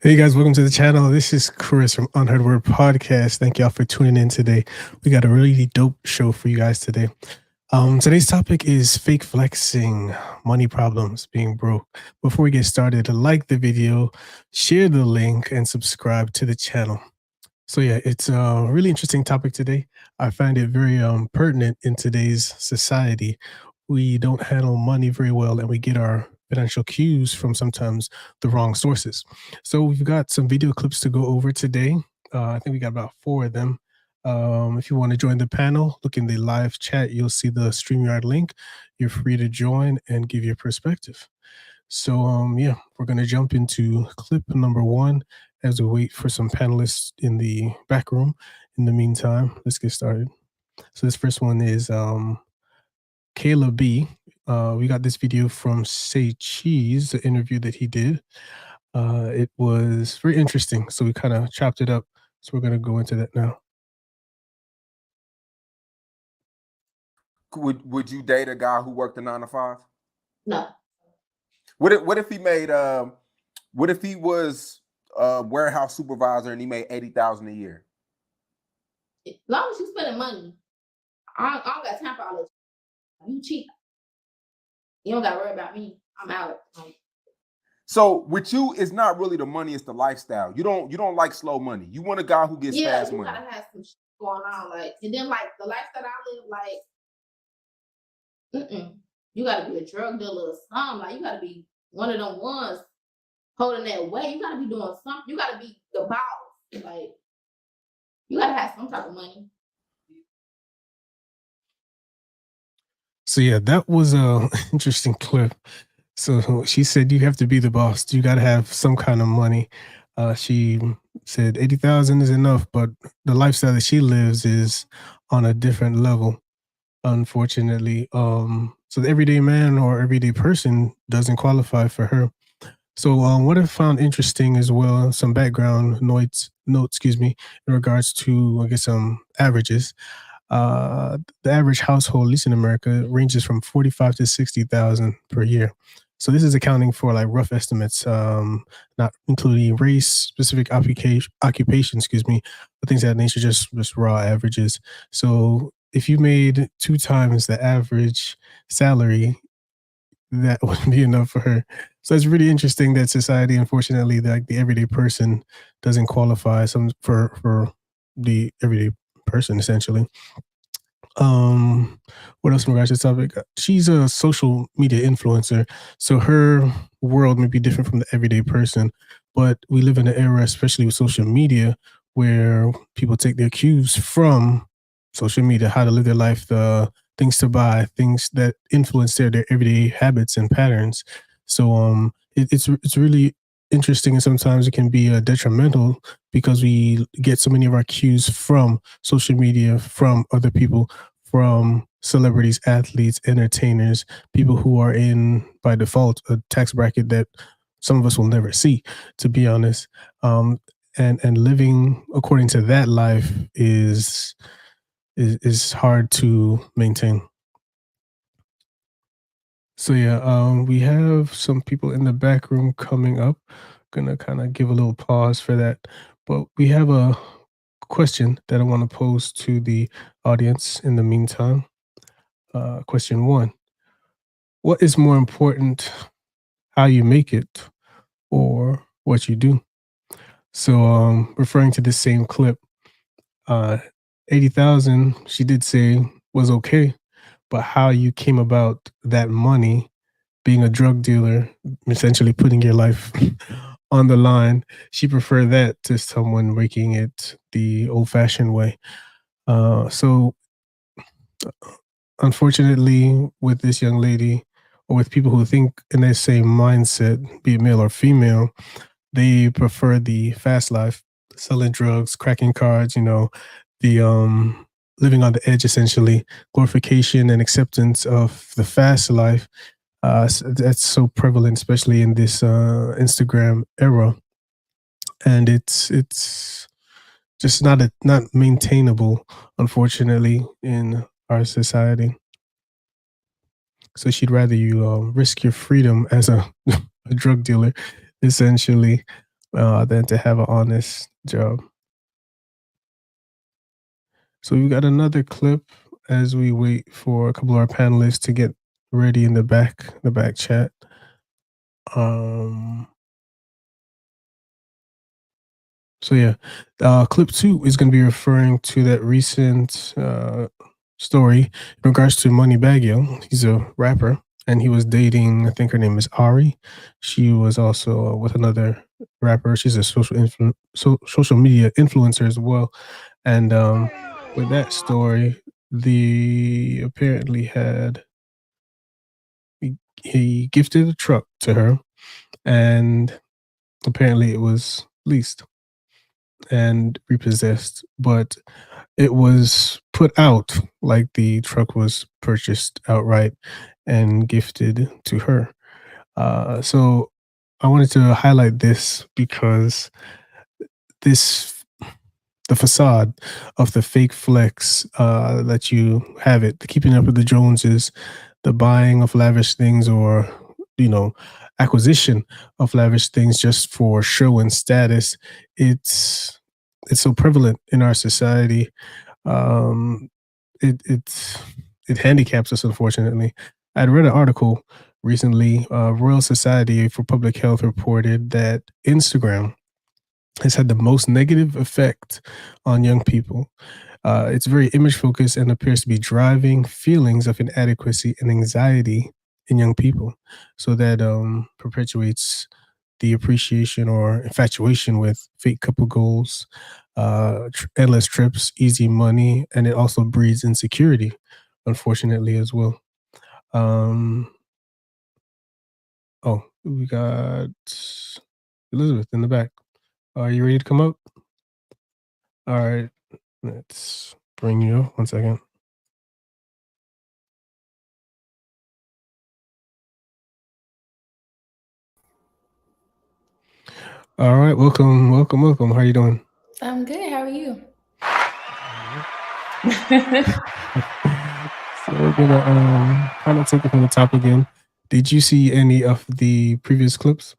Hey guys, welcome to the channel. This is Chris from Unheard podcast. Thank y'all for tuning in today. We got a really dope show for you guys today. Today's topic is fake flexing, money problems, being broke. Before we get started, like the video, share the link, and subscribe to the channel. So yeah, it's a really interesting topic today. I find it very pertinent in today's society. We don't handle money very well, and we get our financial cues from sometimes the wrong sources. So we've got some video clips to go over today. I think we got about 4 of them. If you want to join the panel, look in the live chat. You'll see the StreamYard link. You're free to join and give your perspective. So yeah, we're gonna jump into clip number 1 as we wait for some panelists in the back room. In the meantime, let's get started. So this first one is Kayla B. We got this video from Say Cheese, the interview that he did. It was very interesting, so we kind of chopped it up. So we're gonna go into that now. Would you date a guy who worked a 9 to 5? No. What if he made what if he was a warehouse supervisor and he made $80,000 a year? As long as you spending money, I don't got time for all this. You cheap. You don't got to worry about me. I'm out. So with you, it's not really the money; it's the lifestyle. You don't like slow money. You want a guy who gets fast money. Yeah, you gotta have some shit going on, like, and then like the lifestyle I live, like, you gotta be a drug dealer or something. Like, you gotta be one of them ones holding that weight. You gotta be doing something. You gotta be the boss. Like, you gotta have some type of money. So yeah, that was a interesting clip. So she said you have to be the boss. You got to have some kind of money. She said 80,000 is enough, but the lifestyle that she lives is on a different level, unfortunately. So the everyday man or everyday person doesn't qualify for her. So what I found interesting as well, some background notes, excuse me, in regards to, I guess, averages. The average household, at least in America, ranges from 45 to 60,000 per year. So this is accounting for like rough estimates, not including race, specific occupation, excuse me, but things of that nature, just raw averages. So if you made 2 times the average salary, that wouldn't be enough for her. So it's really interesting that society, unfortunately, like the everyday person doesn't qualify for the everyday person, essentially. What else in regards to this topic? She's a social media influencer, so her world may be different from the everyday person, but we live in an era, especially with social media, where people take their cues from social media, how to live their life, the things to buy, things that influence their everyday habits and patterns. So it's really interesting, and sometimes it can be detrimental because we get so many of our cues from social media, from other people, from celebrities, athletes, entertainers, people who are in, by default, a tax bracket that some of us will never see, to be honest. And living according to that life is hard to maintain. So yeah, we have some people in the back room coming up. Gonna kind of give a little pause for that, but we have a question that I want to pose to the audience in the meantime. Question 1: what is more important, how you make it, or what you do? So, referring to the same clip, 80,000, she did say was okay, but how you came about that money, being a drug dealer, essentially putting your life on the line, she preferred that to someone making it the old-fashioned way. So, unfortunately, with this young lady, or with people who think in their same mindset, be it male or female, they prefer the fast life, selling drugs, cracking cards, the living on the edge, essentially, glorification and acceptance of the fast life. That's so prevalent, especially in this Instagram era, and it's just not maintainable, unfortunately, in our society. So she'd rather you risk your freedom as a drug dealer, essentially. than to have an honest job. So we've got another clip as we wait for a couple of our panelists to get ready in the back chat. So yeah, clip 2 is going to be referring to that recent story in regards to Moneybagg Yo. He's a rapper, and he was dating, I think her name is Ari. She was also with another rapper. She's a social media influencer as well. And with that story, the apparently had he gifted a truck to her, and apparently it was leased and repossessed, but it was put out like the truck was purchased outright and gifted to her. So I wanted to highlight this because the facade of the fake flex that you have it, the keeping up with the Joneses, the buying of lavish things, or acquisition of lavish things just for show and status. It's so prevalent in our society. Um, it handicaps us, unfortunately. I'd read an article recently. Royal Society for Public Health reported that Instagram has had the most negative effect on young people. It's very image focused and appears to be driving feelings of inadequacy and anxiety in young people. So that perpetuates the appreciation or infatuation with fake couple goals, endless trips, easy money, and it also breeds insecurity, unfortunately, as well. Oh, we got Elizabeth in the back. Are you ready to come up? All right, let's bring you up. 1 second. All right, welcome. How are you doing? I'm good. How are you? So we're gonna kind of take it from the top again. Did you see any of the previous clips?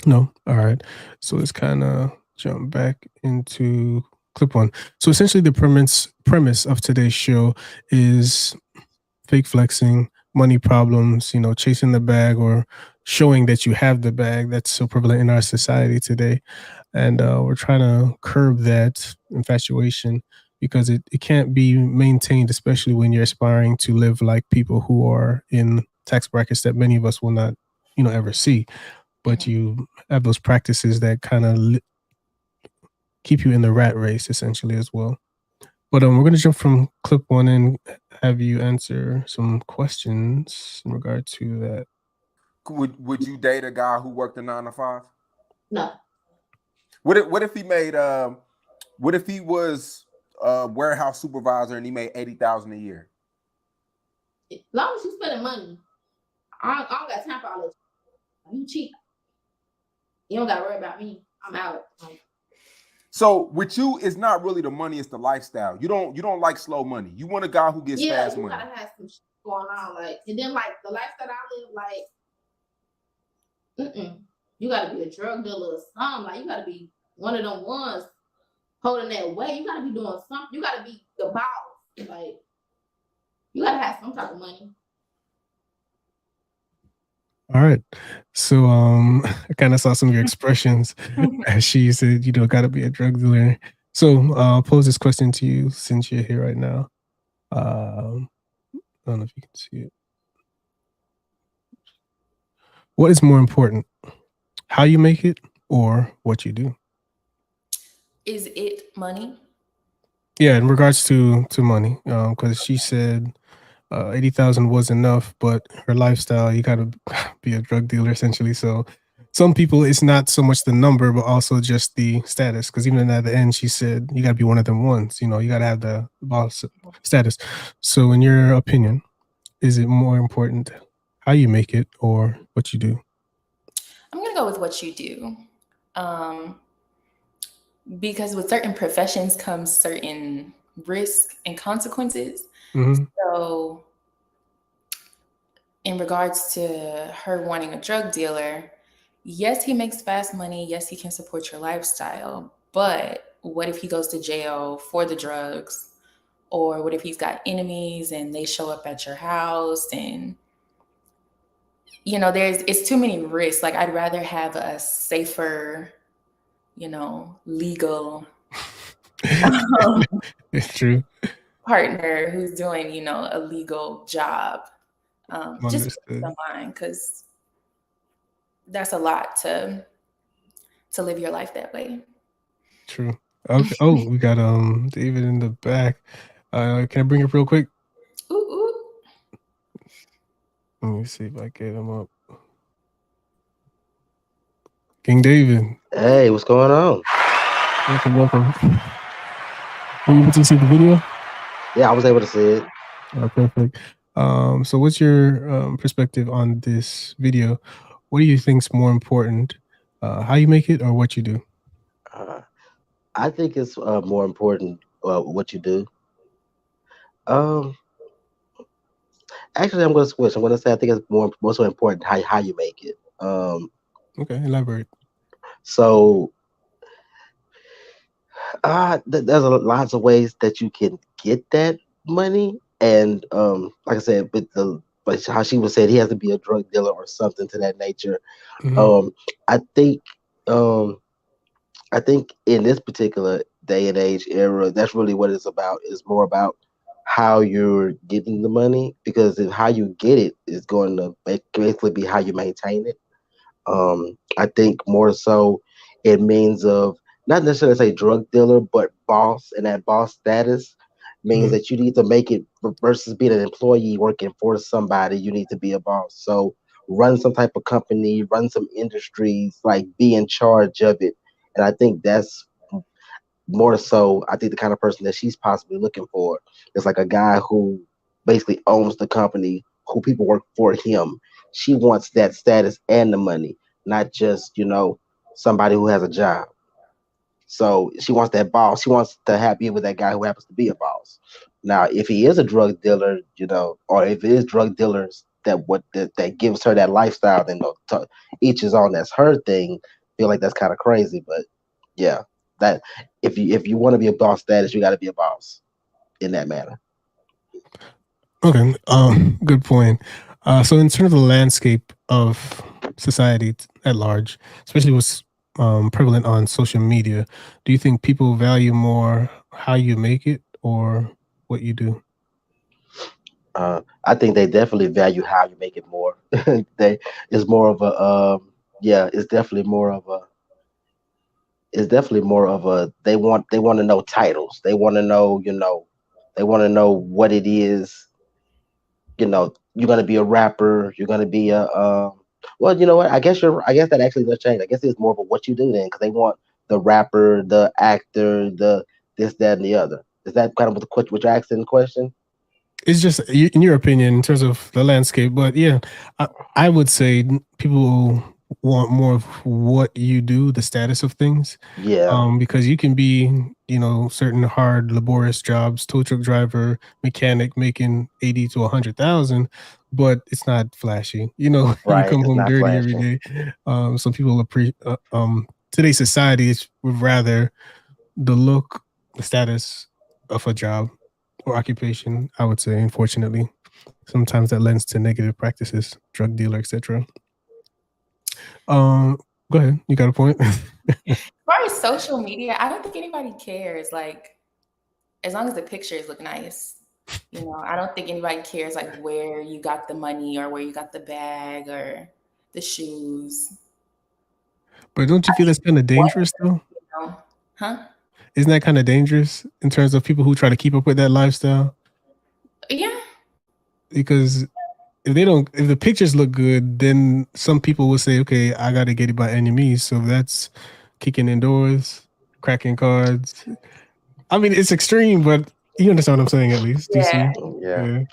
No. All right. So let's kind of jump back into clip 1. So essentially, the premise of today's show is fake flexing, money problems, chasing the bag or showing that you have the bag. That's so prevalent in our society today. And we're trying to curb that infatuation because it can't be maintained, especially when you're aspiring to live like people who are in tax brackets that many of us will not, ever see. But you have those practices that kind of keep you in the rat race, essentially, as well. But we're going to jump from clip 1 and have you answer some questions in regard to that. Would you date a guy who worked a 9 to 5? No. What if he made what if he was a warehouse supervisor and he made $80,000 a year? As long as you spending money, I don't got time for all that. You cheap. You don't gotta worry about me. I'm out. So with you, it's not really the money; it's the lifestyle. You don't like slow money. You want a guy who gets fast money. Yeah, you gotta have some shit going on, and then the lifestyle I live, you gotta be a drug dealer or something. You gotta be one of them ones holding that weight. You gotta be doing something. You gotta be the boss. You gotta have some type of money. All right. So I kind of saw some of your expressions as she said, gotta be a drug dealer. So I'll pose this question to you since you're here right now. I don't know if you can see it. What is more important, how you make it or what you do? Is it money? Yeah, in regards to money, because she said 80,000 was enough, but her lifestyle, you gotta be a drug dealer essentially. So some people, it's not so much the number, but also just the status. Because even at the end, she said you gotta be one of them ones. You gotta have the boss status. So, in your opinion, is it more important how you make it or what you do? I'm gonna go with what you do, because with certain professions comes certain risks and consequences. Mm-hmm. So, in regards to her wanting a drug dealer, yes, he makes fast money. Yes, he can support your lifestyle. But what if he goes to jail for the drugs? Or what if he's got enemies and they show up at your house? And, it's too many risks. Like, I'd rather have a safer, legal It's true. partner who's doing, a legal job. Just for peace Understood. of mind, because that's a lot to live your life that way. True. Okay. Oh, we got David in the back. Can I bring up real quick? Ooh, ooh. Let me see if I get him up. King David. Hey, what's going on? Welcome. Were you able to see the video? Yeah, I was able to see it. Oh, perfect. So what's your perspective on this video? What do you think's more important? How you make it or what you do? I think it's more important what you do. Actually, I'm going to switch. I'm going to say I think it's more so important how you make it. Okay, elaborate. So there's lots of ways that you can get that money, and like I said, but how she was said, he has to be a drug dealer or something to that nature. Mm-hmm. I think um, I think in this particular day and age era, that's really what it's about. It's more about how you're getting the money, because how you get it is going to basically be how you maintain it. I think more so it means of not necessarily say drug dealer, but boss, and that boss status means Mm-hmm. that you need to make it versus being an employee working for somebody. You need to be a boss. So run some type of company, run some industries, like be in charge of it. And I think that's more so, I think the kind of person that she's possibly looking for is like a guy who basically owns the company, who people work for him. She wants that status and the money, not just, somebody who has a job. So she wants that boss. She wants to be with that guy who happens to be a boss. Now, if he is a drug dealer, or if it is drug dealers that gives her that lifestyle, then each is on. That's her thing. Feel like that's kind of crazy, but yeah, that if you want to be a boss status, you got to be a boss in that manner. Okay. Good point. So in terms of the landscape of society at large, especially what's prevalent on social media, do you think people value more how you make it or what you do? I think they definitely value how you make it more. they it's more of a yeah, it's definitely more of a they want to know titles. They want to know, they want to know what it is. You're gonna be a rapper. You're gonna be a well, you know what? I guess that actually does change. I guess it's more of a what you do then, because they want the rapper, the actor, the this, that, and the other. Is that kind of what you're asking the question? It's just in your opinion in terms of the landscape, but yeah, I would say people want more of what you do, the status of things, Yeah, because you can be, certain hard, laborious jobs, tow truck driver, mechanic, making 80 to 100,000, but it's not flashy. You right. come It's home not dirty every flashing. day. Some people today's society is would rather the look, the status of a job or occupation, I would say, unfortunately. Sometimes that lends to negative practices, drug dealer, etc. Um, Go ahead. You got a point? As far as social media, I don't think anybody cares. Like, as long as the pictures look nice, I don't think anybody cares like where you got the money or where you got the bag or the shoes. But don't you feel that's kind of What, dangerous though? Huh? Isn't that kind of dangerous in terms of people who try to keep up with that lifestyle? Yeah. Because if the pictures look good, then some people will say, okay, I got to get it by any means. So that's kicking indoors, cracking cards. I mean, it's extreme, but you understand what I'm saying at least. Do you Yeah. see? Yeah, Yeah.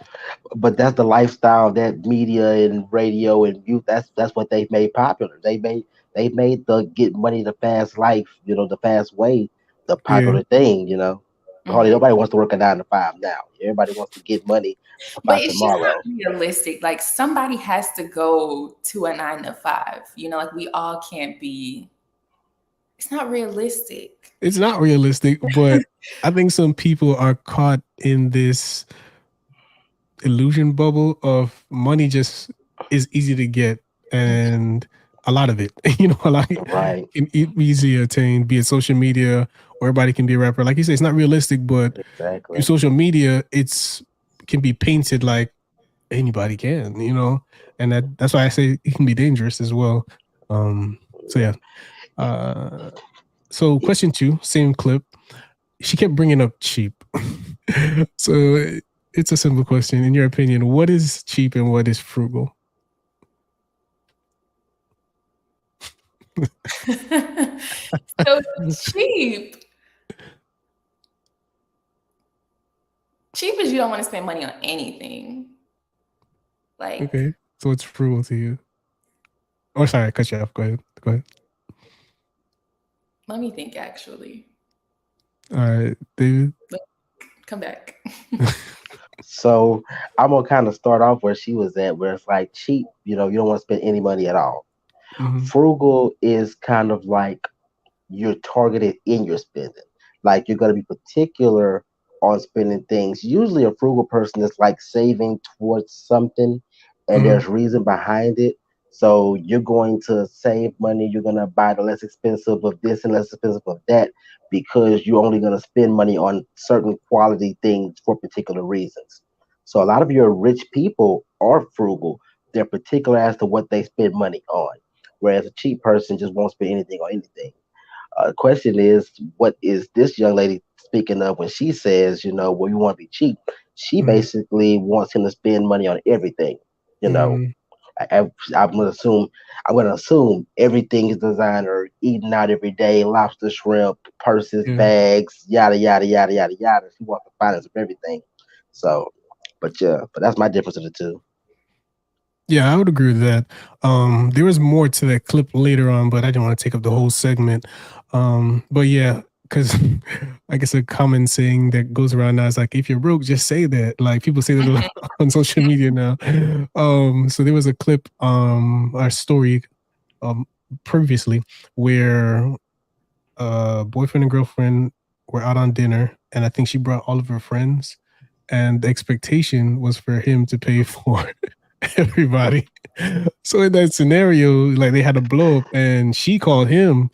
but that's the lifestyle that media and radio and youth. That's what they've made popular. They made the get money the fast life, the fast way, the Yeah. popular thing. Hardly nobody wants to work a 9 to 5 now. Everybody wants to get money by But it's tomorrow. just not realistic. Like somebody has to go to a 9 to 5. You know, like we all can't be. It's not realistic. It's not realistic, but I think some people are caught in this illusion bubble of money just is easy to get, and a lot of it, you know, like Right. can easily attain, be it social media, or everybody can be a rapper. Like you say, it's not realistic, but Exactly. through social media, can be painted like anybody can, you know, and that's why I say it can be dangerous as well. So yeah. So question 2, same clip. She kept bringing up cheap. So it's a simple question. In your opinion, what is cheap and what is frugal? So cheap. Cheap is you don't want to spend money on anything. Like, okay, so it's frugal to you. Oh, sorry, I cut you off. Go ahead. Let me think, actually. All right, David. Come back. So I'm gonna kind of start off where she was at, where it's like cheap, you don't want to spend any money at all. Mm-hmm. Frugal is kind of like you're targeted in your spending. Like you're gonna be particular on spending things. Usually a frugal person is like saving towards something and Mm-hmm. there's reason behind it. So you're going to save money, you're gonna buy the less expensive of this and less expensive of that because you're only gonna spend money on certain quality things for particular reasons. So a lot of your rich people are frugal. They're particular as to what they spend money on. Whereas a cheap person just won't spend anything on anything. Question is, what is this young lady speaking of when she says, well, you want to be cheap? She Mm-hmm. basically wants him to spend money on everything. Mm-hmm. I'm gonna assume everything is designer, eating out every day, lobster, shrimp, purses, Yeah. bags, yada yada yada yada yada. She wants the finance of everything. So, but that's my difference of the two. Yeah, I would agree with that. There was more to that clip later on, but I didn't want to take up the whole segment. But yeah, because I guess a common saying that goes around now is like, if you're broke, just say that. Like people say that a lot on social media now. So there was a clip, our story, previously where boyfriend and girlfriend were out on dinner, and I think she brought all of her friends, and the expectation was for him to pay for everybody. So in that scenario, like they had a blow up, and she called him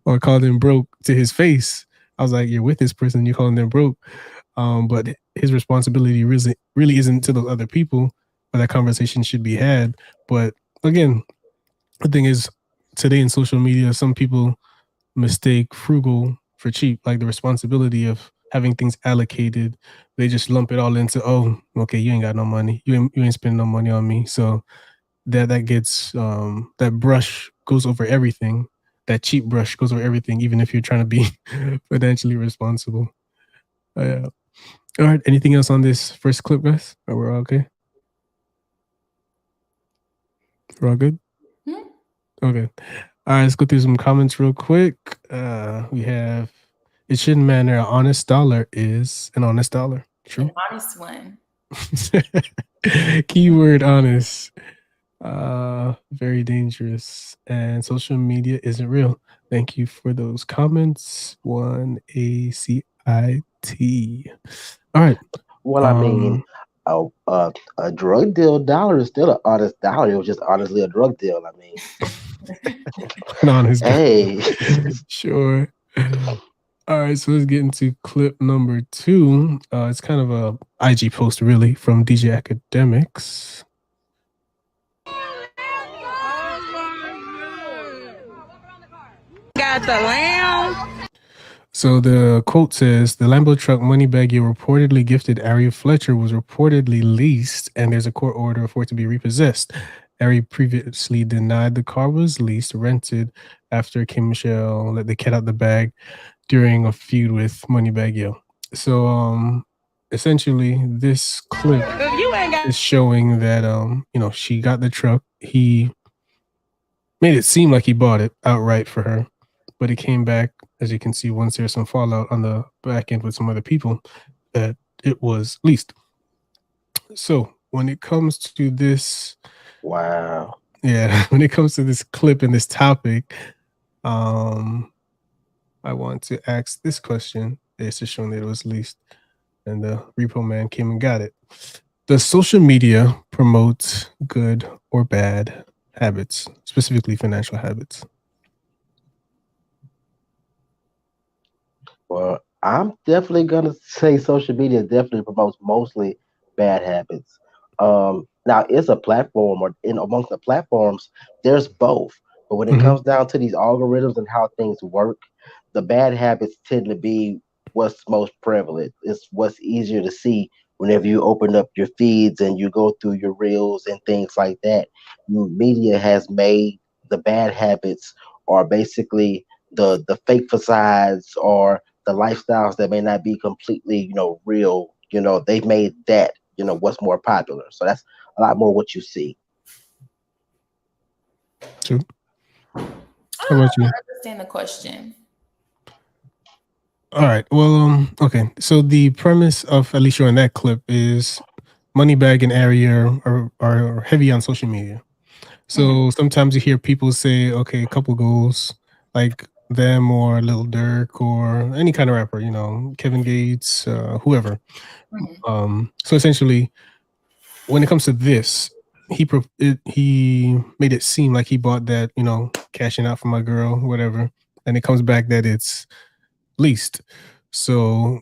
or called him broke to his face. I was like, "You're with this person, you're calling them broke." But his responsibility really isn't to those other people, but that conversation should be had. But again, the thing is, today in social media, some people mistake frugal for cheap, like the responsibility of having things allocated. They just lump it all into, oh, okay, you ain't got no money. You ain't spending no money on me. So that gets that brush goes over everything. That cheap brush goes over everything, even if you're trying to be financially responsible. All right. Anything else on this first clip, guys? Are we all okay? We're all good? Okay. All right, let's go through some comments real quick. We have, it shouldn't matter. An honest dollar is an honest dollar. True. An honest one. Keyword honest. Very dangerous. And social media isn't real. Thank you for those comments. 1ACIT. All right. Well, I mean, a drug deal dollar is still an honest dollar. It was just honestly a drug deal. I mean, an honest hey, sure. All right, so let's get into clip number 2. It's kind of a IG post, really, from DJ Akademiks. Got the lamb. So the quote says, the Lambo truck money bag you reportedly gifted Ari Fletcher was reportedly leased, and there's a court order for it to be repossessed. Ari previously denied the car was leased, rented, after Kim Michelle let the cat out the bag during a feud with Moneybag Yo. So essentially this clip is showing that she got the truck. He made it seem like he bought it outright for her, but it came back as you can see, once there's some fallout on the back end with some other people, that it was leased. So when it comes to this, Wow. yeah, when it comes to this clip and this topic, I want to ask this question. It's just showing that it was leased, and the repo man came and got it. Does social media promote good or bad habits, specifically financial habits? Well, I'm definitely gonna say social media definitely promotes mostly bad habits. Now it's a platform, or in amongst the platforms, there's both. But when it Hmm. comes down to these algorithms and how things work, the bad habits tend to be what's most prevalent. It's what's easier to see whenever you open up your feeds and you go through your reels and things like that. Media has made the bad habits, or basically the fake facades, or the lifestyles that may not be completely, real. They've made that, what's more popular. So that's a lot more what you see. True. I How don't know about if you? I understand the question. All right. Well, okay. So the premise of at least showing that clip is Moneybag and Area are heavy on social media. So sometimes you hear people say, okay, a couple goals, like them or Lil Durk or any kind of rapper, Kevin Gates, whoever. So essentially, when it comes to this, he made it seem like he bought that, cashing out for my girl, whatever, and it comes back that it's leased. So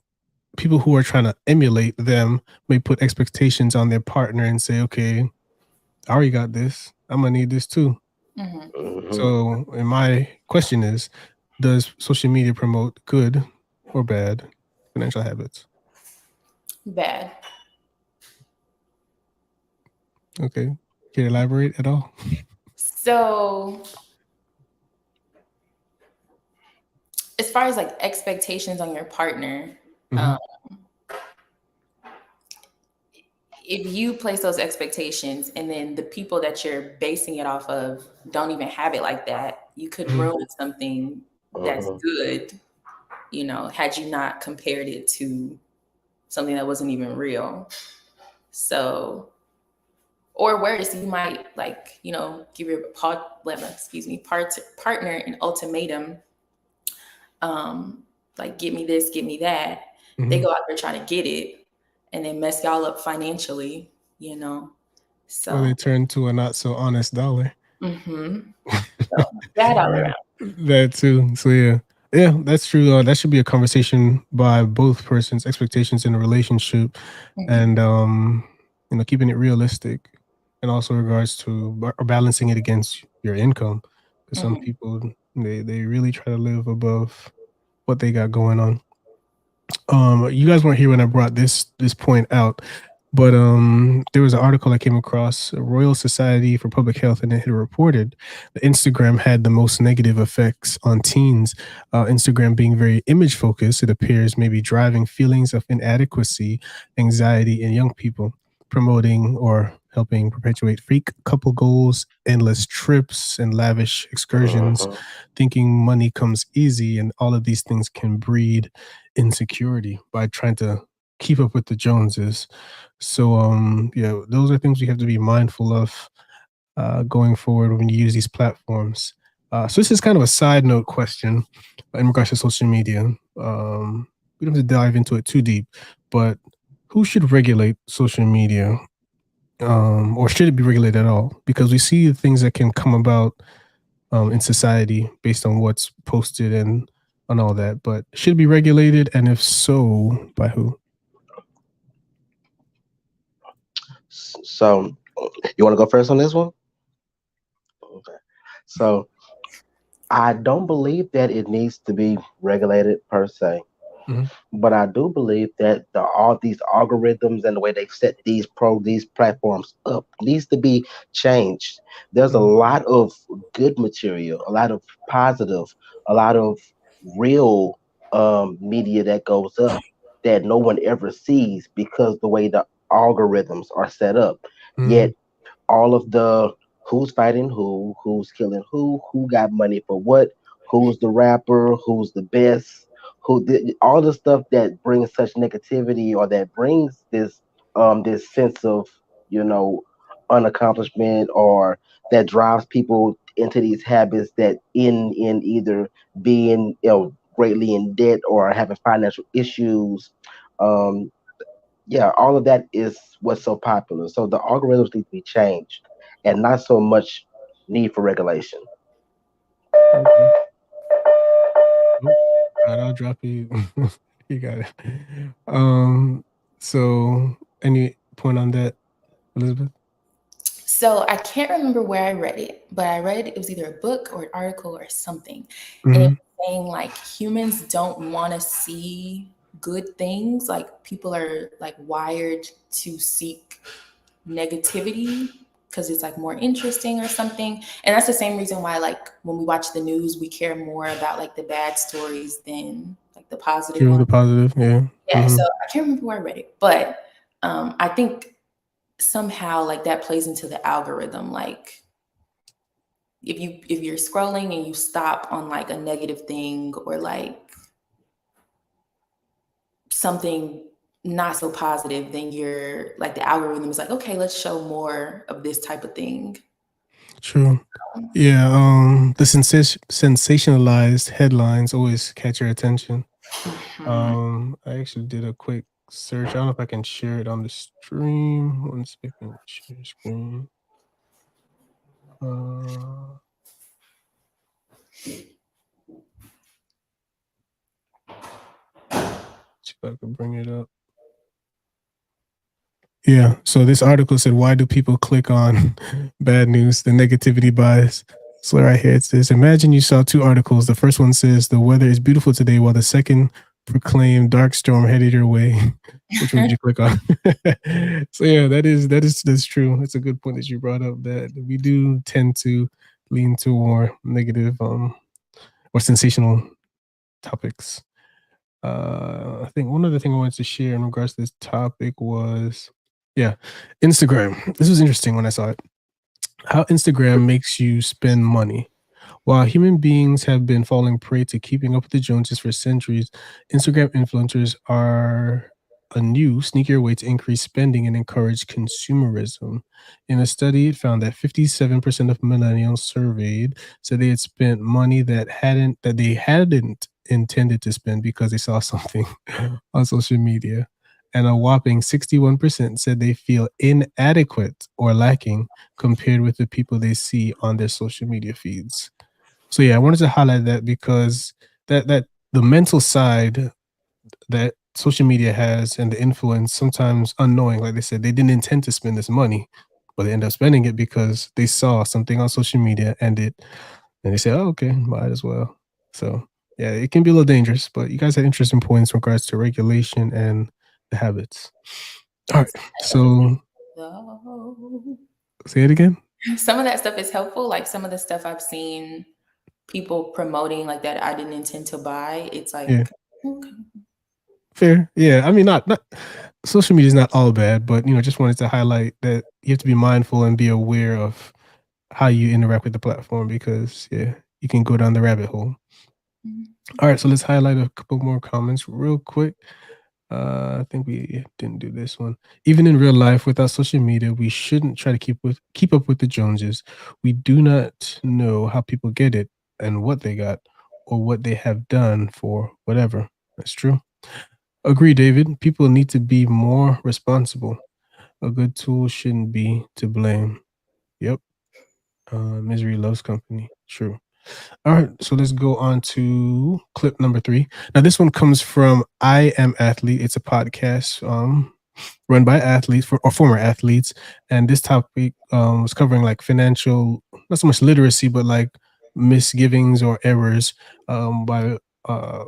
people who are trying to emulate them may put expectations on their partner and say, okay, I already got this. I'm gonna need this too. Hmm. So, and my question is, does social media promote good or bad financial habits? Bad. Okay. Can you elaborate at all? So, as far as like expectations on your partner, Hmm. if you place those expectations and then the people that you're basing it off of don't even have it like that, you could Hmm. ruin something that's Hmm. good, had you not compared it to something that wasn't even real. So, or worse, you might give your partner an ultimatum, like give me this, give me that. They Hmm. go out there trying to get it and then mess y'all up financially, you know. Or they So, turn to a not so honest dollar. hmm so bad all around. That too. So yeah, that's true. That should be a conversation by both persons' expectations in a relationship, Mhm. and keeping it realistic, and also regards to balancing it against your income. Because some Mhm. people they really try to live above what they got going on. You guys weren't here when I brought this point out, but there was an article I came across, Royal Society for Public Health, and it had reported that Instagram had the most negative effects on teens. Instagram being very image focused, it appears maybe driving feelings of inadequacy, anxiety in young people, promoting or helping perpetuate fake couple goals, endless trips, and lavish excursions, Hmm. thinking money comes easy, and all of these things can breed insecurity by trying to keep up with the Joneses. So yeah, those are things we have to be mindful of going forward when you use these platforms. So this is kind of a side note question in regards to social media. We don't have to dive into it too deep, but who should regulate social media? Or should it be regulated at all? Because we see the things that can come about in society based on what's posted and on all that. But should it be regulated, and if so, by who? So, you want to go first on this one? Okay. So, I don't believe that it needs to be regulated per se. Mhm. But I do believe that all these algorithms and the way they set these platforms up needs to be changed. There's a Mhm. lot of good material, a lot of positive, a lot of real media that goes up that no one ever sees because the way the algorithms are set up. Mhm. Yet all of the who's fighting who's killing who got money for what, who's the rapper, who's the best, all the stuff that brings such negativity or that brings this sense of, you know, unaccomplishment, or that drives people into these habits that end in either being, you know, greatly in debt or having financial issues. Um, yeah, all of that is what's so popular. So the algorithms need to be changed, and not so much need for regulation. Okay. Nope. All right, I'll drop you. You got it. So any point on that, Elizabeth? So I can't remember where I read it, but I read it was either a book or an article or something. And it Mm-hmm. was saying like humans don't want to see good things. Like people are like wired to seek negativity because it's like more interesting or something. And that's the same reason why like when we watch the news, we care more about like the bad stories than like the positive True, ones. the positive, yeah. Yeah, Mm-hmm. so I can't remember where I read it, but I think somehow like that plays into the algorithm. Like if you're scrolling and you stop on like a negative thing or like something not so positive, then you're like the algorithm is like, okay, let's show more of this type of thing. True. Yeah, the sensationalized headlines always catch your attention. I actually did a quick search. I don't know if I can share it on the stream. One second, share screen. See if I can bring it up. Yeah, so this article said, why do people click on bad news, the negativity bias? So right here it says, imagine you saw two articles. The first one says, the weather is beautiful today, while the second proclaimed dark storm headed your way. Which one would you click on? So yeah, that's true. That's a good point that you brought up, that we do tend to lean to more negative or sensational topics. I think one other thing I wanted to share in regards to this topic was, yeah, Instagram. This was interesting when I saw it. How Instagram makes you spend money. While human beings have been falling prey to keeping up with the Joneses for centuries, Instagram influencers are a new, sneakier way to increase spending and encourage consumerism. In a study, it found that 57% of millennials surveyed said they had spent money that they hadn't intended to spend because they saw something on social media. And a whopping 61% said they feel inadequate or lacking compared with the people they see on their social media feeds. So yeah, I wanted to highlight that because that the mental side that social media has and the influence, sometimes unknowing, like they said, they didn't intend to spend this money, but they end up spending it because they saw something on social media and they say, oh, okay, might as well. So yeah, it can be a little dangerous, but you guys had interesting points in regards to regulation and the habits. All right, so say it again. Some of that stuff is helpful. Like some of the stuff I've seen people promoting like that I didn't intend to buy. It's like, Yeah. okay. Fair. Yeah. I mean, not social media is not all bad, but just wanted to highlight that you have to be mindful and be aware of how you interact with the platform because yeah, you can go down the rabbit hole. All right, so let's highlight a couple more comments real quick. I think we didn't do this one. Even in real life, without social media, we shouldn't try to keep up with the Joneses. We do not know how people get it and what they got or what they have done for whatever. That's true. Agree, David. People need to be more responsible. A good tool shouldn't be to blame. Yep. Misery loves company. True. All right, so let's go on to clip number 3. Now, this one comes from iamAthlete. It's a podcast run by athletes or former athletes, and this topic was covering like financial, not so much literacy, but like misgivings or errors by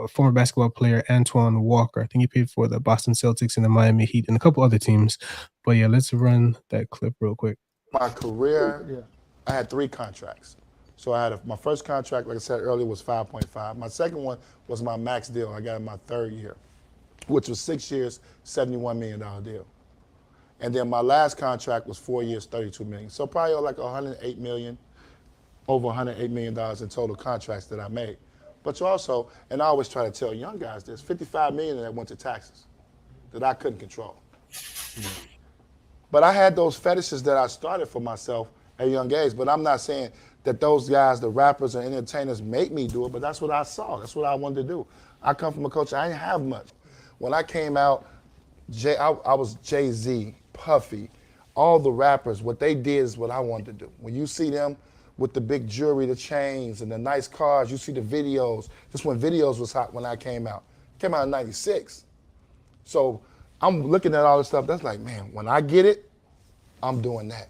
former basketball player Antoine Walker. I think he played for the Boston Celtics and the Miami Heat and a couple other teams. But yeah, let's run that clip real quick. My career, I had 3 contracts. So I had my first contract, like I said earlier, was 5.5. My second one was my max deal. I got in my 3rd year, which was 6 years, $71 million deal. And then my last contract was 4 years, $32 million. So probably like $108 million, over $108 million in total contracts that I made. But you also, and I always try to tell young guys this, 55 million that went to taxes that I couldn't control. But I had those fetishes that I started for myself at a young age. But I'm not saying that those guys, the rappers and entertainers, make me do it, but that's what I saw. That's what I wanted to do. I come from a culture, I didn't have much. When I came out, I was Jay-Z, Puffy, all the rappers, what they did is what I wanted to do. When you see them with the big jewelry, the chains, and the nice cars, you see the videos. Just when videos was hot when I came out. Came out in 96. So I'm looking at all this stuff, that's like, man, when I get it, I'm doing that.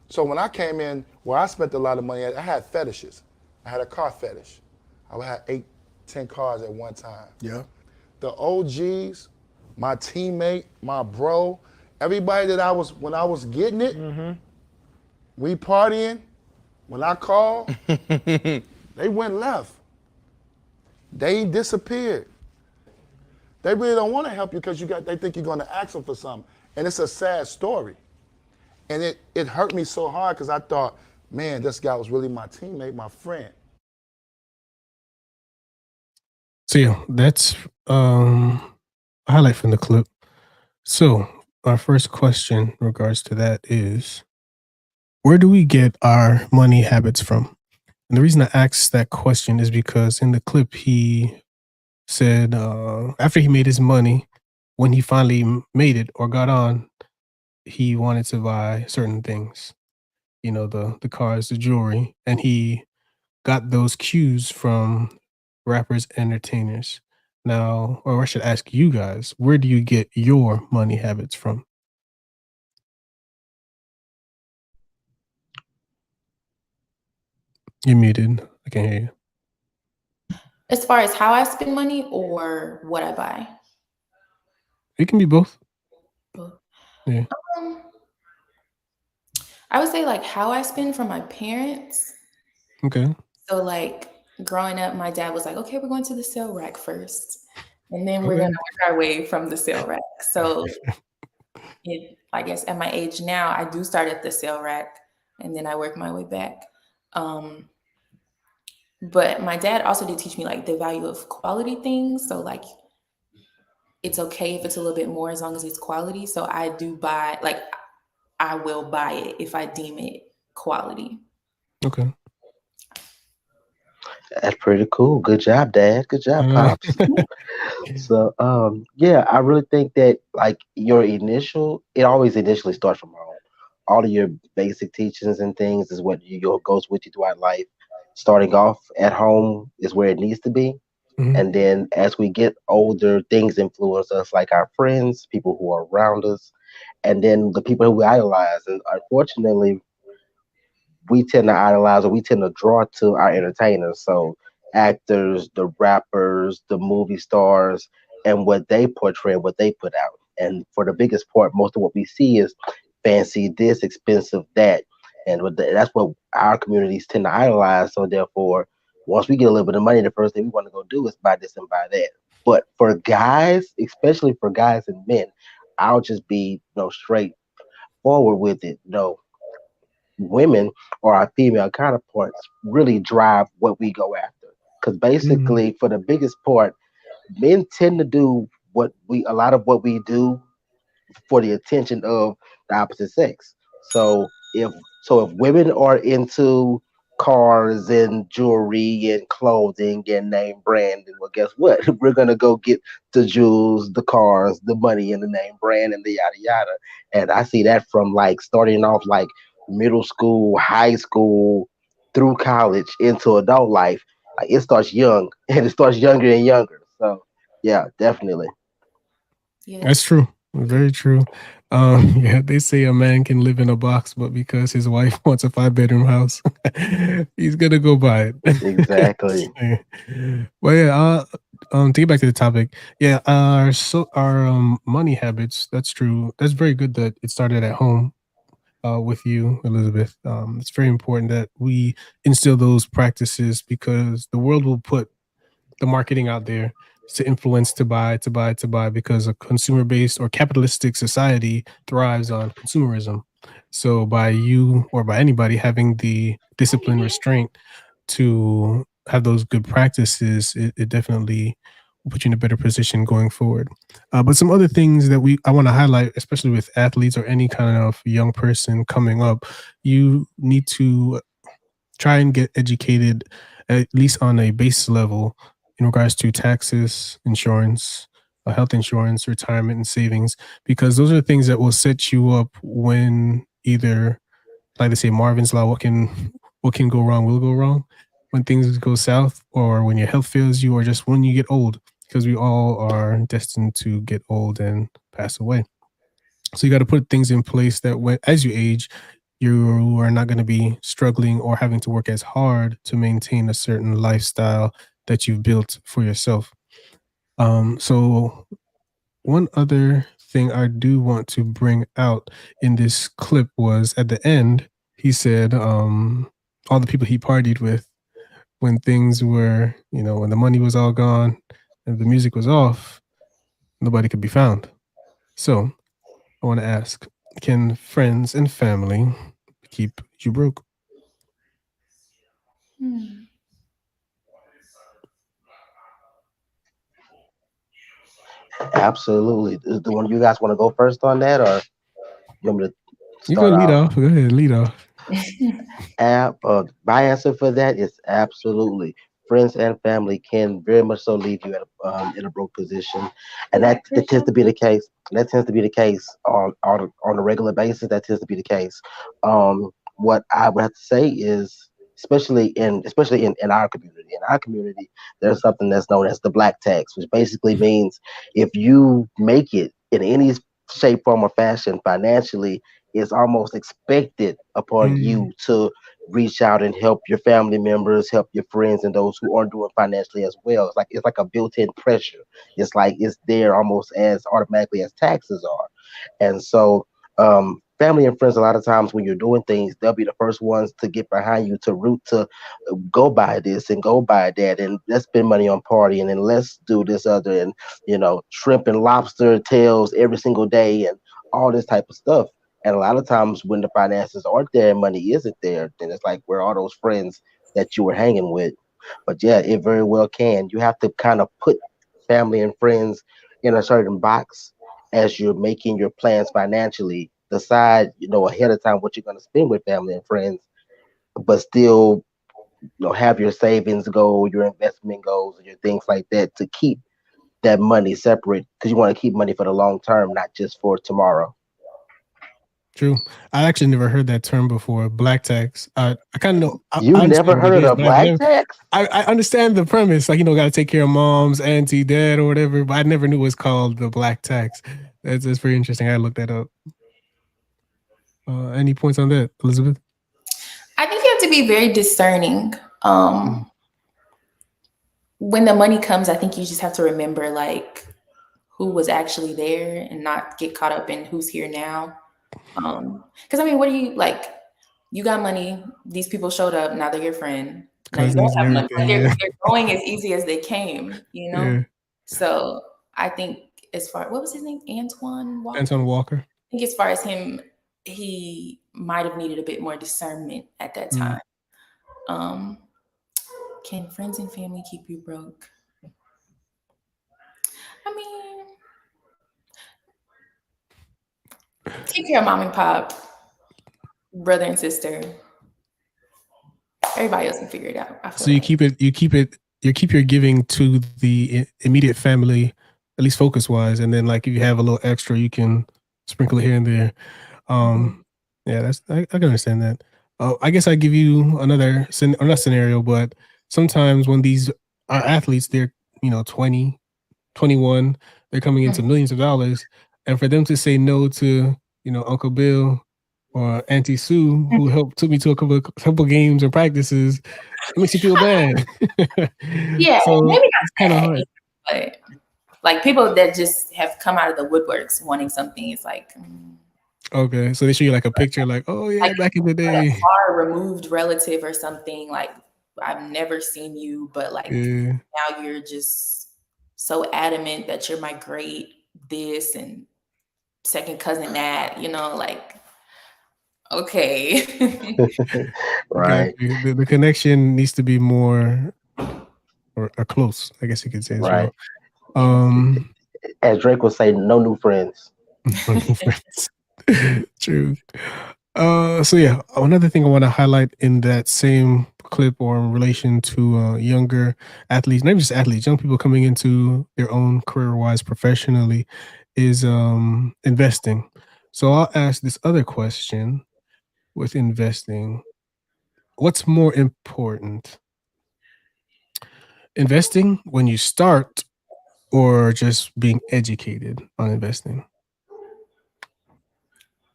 So when I came in, where I spent a lot of money, I had fetishes. I had a car fetish. I had 8, 10 cars at one time. Yeah. The OGs, my teammate, my bro, everybody that when I was getting it, we partying, when I called, they went left. They disappeared. They really don't want to help you because they think you're going to ask them for something. And it's a sad story. And it hurt me so hard because I thought, man, this guy was really my teammate, my friend. So yeah, that's a highlight from the clip. So our first question in regards to that is, where do we get our money habits from? And the reason I asked that question is because in the clip he said after he made his money, when he finally made it or got on, he wanted to buy certain things, you know, the cars, the jewelry, and he got those cues from rappers, entertainers. Now, or I should ask you guys, where do you get your money habits from? You're muted. I can't hear you. As far as how I spend money or what I buy? It can be both. Both. Yeah. I would say like how I spend from my parents. Okay. So like growing up, my dad was like, okay, we're going to the sale rack first. And then we're going to work our way from the sale rack. So I guess at my age now, I do start at the sale rack and then I work my way back. But my dad also did teach me like the value of quality things. So like, it's okay if it's a little bit more as long as it's quality. So I do buy, like, I will buy it if I deem it quality. Okay. That's pretty cool. Good job, Dad. Good job, Pops. So, yeah, I really think that like it always initially starts from home. All of your basic teachings and things is what goes with you throughout life. Starting off at home is where it needs to be. And then as we get older, things influence us, like our friends, people who are around us, and then the people who we idolize. And unfortunately, we tend to idolize or we tend to draw to our entertainers. So actors, the rappers, the movie stars, and what they portray, what they put out. And for the biggest part, most of what we see is fancy this, expensive that. And that's what our communities tend to idolize. So therefore, once we get a little bit of money, the first thing we want to go do is buy this and buy that. But for guys, especially for guys and men, I'll just be straightforward with it. Women or our female counterparts really drive what we go after. Because basically, for the biggest part, men tend to do a lot of what we do for the attention of the opposite sex. So if women are into cars and jewelry and clothing and name brand, and well, guess what? We're gonna go get the jewels, the cars, the money, and the name brand, and the yada yada. And I see that from like starting off like middle school, high school, through college into adult life. Like it starts young and it starts younger and younger. So yeah, definitely. Yeah. That's true. Very true. Yeah, they say a man can live in a box, but because his wife wants a 5-bedroom house, he's gonna go buy it. Exactly. Well, yeah. To get back to the topic, yeah. Our money habits. That's true. That's very good that it started at home. With you, Elizabeth. It's very important that we instill those practices because the world will put the marketing out there to influence to buy because a consumer-based or capitalistic society thrives on consumerism. So by you or by anybody having the discipline restraint to have those good practices, it definitely will put you in a better position going forward. But some other things that I want to highlight, especially with athletes or any kind of young person coming up, you need to try and get educated at least on a base level in regards to taxes, insurance, health insurance, retirement, and savings, because those are the things that will set you up when either, like they say, Marvin's law, what can go wrong will go wrong, when things go south, or when your health fails you, or just when you get old, because we all are destined to get old and pass away. So you got to put things in place that when, as you age, you are not going to be struggling or having to work as hard to maintain a certain lifestyle that you've built for yourself. So one other thing I do want to bring out in this clip was at the end, he said all the people he partied with when things were, when the money was all gone and the music was off, nobody could be found. So I want to ask, can friends and family keep you broke? Absolutely. Do one of you guys want to go first on that, or you want me to You go start lead off? off. Go ahead, lead off. My answer for that is absolutely. Friends and family can very much so leave you in a broke position, and that tends to be the case. That tends to be the case on a regular basis. That tends to be the case. What I would have to say is, especially in our community. In our community, there's something that's known as the black tax, which basically means if you make it in any shape, form, or fashion financially, it's almost expected upon Mm, you to reach out and help your family members, help your friends, and those who aren't doing financially as well. It's like a built-in pressure. It's like it's there almost as automatically as taxes are. And so, family and friends, a lot of times when you're doing things, they'll be the first ones to get behind you, to root to go buy this and go buy that, and let's spend money on partying and let's do this other, and shrimp and lobster tails every single day and all this type of stuff. And a lot of times when the finances aren't there and money isn't there, then it's like, where are those friends that you were hanging with? But yeah, it very well can. You have to kind of put family and friends in a certain box as you're making your plans financially. Decide, ahead of time what you're going to spend with family and friends, but still, have your savings goal, your investment goals, and your things like that to keep that money separate, because you want to keep money for the long term, not just for tomorrow. true. I actually never heard that term before, black tax. I kind of know, You I never understand what heard it of is, the but I've black never, tax? I understand the premise, like, got to take care of mom's, auntie, dad, or whatever, but I never knew it was called the black tax. That's very interesting. I looked that up. Any points on that, Elizabeth? I think you have to be very discerning. Mm. When the money comes, I think you just have to remember like who was actually there and not get caught up in who's here now. Because I mean, what do you like? You got money. These people showed up. Now they're your friend. Now you don't Cousins and have money. everything, They're, yeah. they're going as easy as they came. Yeah. So I think as far what was his name, Antoine Walker. Anton Walker. I think as far as him, he might have needed a bit more discernment at that time. Can friends and family keep you broke? I mean, take care of mom and pop, brother and sister. Everybody else can figure it out. I feel So you like. keep your giving to the immediate family, at least focus wise, and then like if you have a little extra, you can sprinkle it here and there. Yeah, I can understand that. I guess I give you another or not scenario, but sometimes when these are athletes, they're 20, 21, they're coming into millions of dollars, and for them to say no to Uncle Bill or Auntie Sue, who took me to a couple games and practices, it makes you feel bad. Yeah, So maybe it's kind of hard. but like people that just have come out of the woodworks wanting something, it's like Okay, so they show you like a picture, like, oh yeah, like back in the a day. far removed relative or something. Like I've never seen you, but like Yeah. now you're just so adamant that you're my great this and second cousin that, like okay. Right. The connection needs to be more or close, I guess you could say as Right. well. As Drake would say, no new friends. No new friends. True. So yeah, another thing I want to highlight in that same clip or in relation to younger athletes, not just athletes, young people coming into their own career-wise professionally, is investing. So I'll ask this other question with investing. What's more important? Investing when you start or just being educated on investing?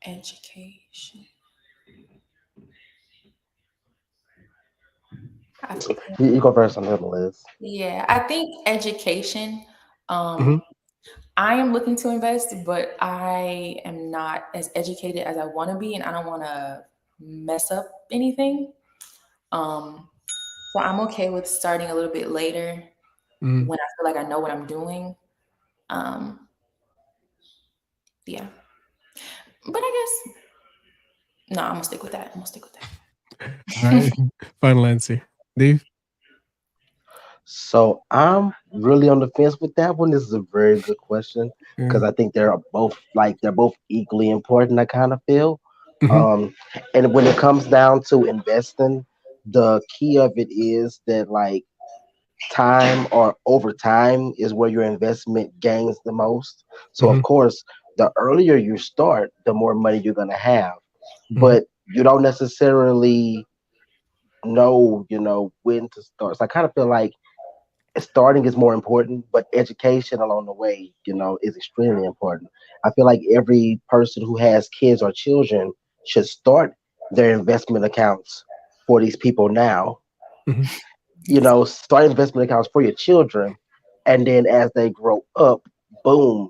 Education. You go first on that, Liz. Yeah, I think education. Mhm. I am looking to invest, but I am not as educated as I want to be, and I don't want to mess up anything. So I'm okay with starting a little bit later Mhm. when I feel like I know what I'm doing. Yeah, but I guess no, I'm gonna stick with that. All right. Final answer. Dave? So I'm really on the fence with that one. This is a very good question Yeah. because I think they're both equally important. I kind of feel, Mhm. um, and when it comes down to investing, the key of it is that like time or over time is where your investment gains the most. So of Mhm. course, the earlier you start, the more money you're gonna have, Mhm. but you don't necessarily know, when to start. So I kind of feel like starting is more important, but education along the way, is extremely important. I feel like every person who has kids or children should start their investment accounts for these people now. Mhm. Start investment accounts for your children, and then as they grow up, boom,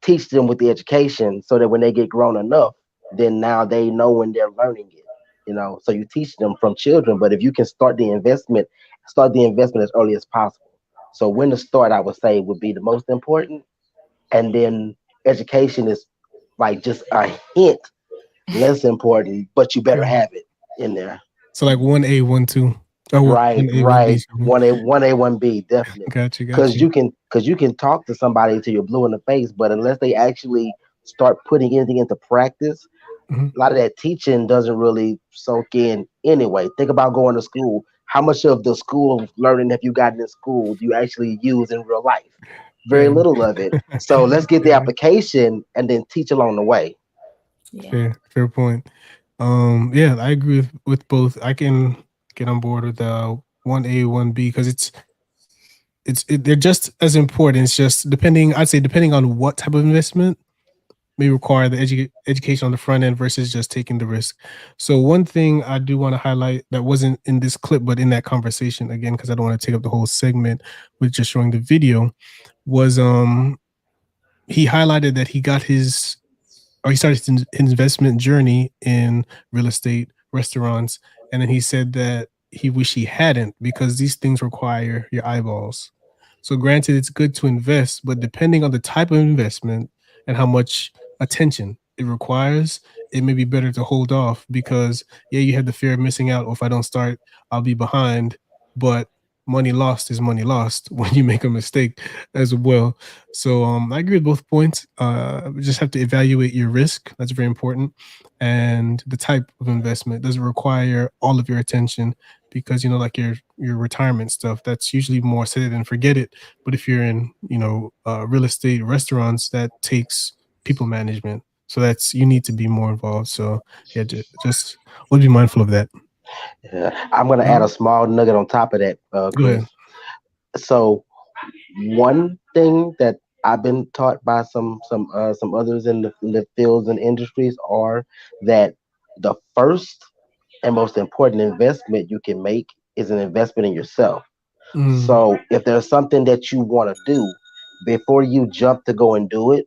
teach them with the education so that when they get grown enough, then now they know when they're learning it. So you teach them from children, but if you can start the investment as early as possible. So when to start, I would say would be the most important, and then education is like just a hint less important, but you better Okay. have it in there. So like 1A, 1-2. Oh, Right, 1A, 1B. right. Excuse me. 1A, 1B, definitely. Got you. Got Because you. you can talk to somebody until you're blue in the face, but unless they actually start putting anything into practice, Mhm. a lot of that teaching doesn't really soak in anyway. Think about going to school. How much of the school learning have you gotten in school do you actually use in real life? Very Yeah. little of it. So let's get the Yeah. application and then teach along the way. Yeah. Fair point. Yeah, I agree with both. I can get on board with 1A, 1B because they're just as important. It's just I'd say depending on what type of investment may require the education on the front end versus just taking the risk. So one thing I do want to highlight that wasn't in this clip, but in that conversation again, because I don't want to take up the whole segment with just showing the video, was he highlighted that he started his investment journey in real estate, restaurants, and then he said that he wished he hadn't because these things require your eyeballs. So granted, it's good to invest, but depending on the type of investment and how much attention it requires, it may be better to hold off because yeah, you have the fear of missing out. Or if I don't start, I'll be behind. But money lost is money lost when you make a mistake as well. So I agree with both points. We just have to evaluate your risk. That's very important. And the type of investment. Does it require all of your attention? Because like your retirement stuff, that's usually more set it and forget it. But if you're in real estate, restaurants, that takes people management. So you need to be more involved. So yeah, just we'll be mindful of that. Yeah. I'm going to add a small nugget on top of that, Go ahead. Chris. So one thing that I've been taught by some others in the fields and industries are that the first and most important investment you can make is an investment in yourself. Mm, So if there's something that you want to do, before you jump to go and do it,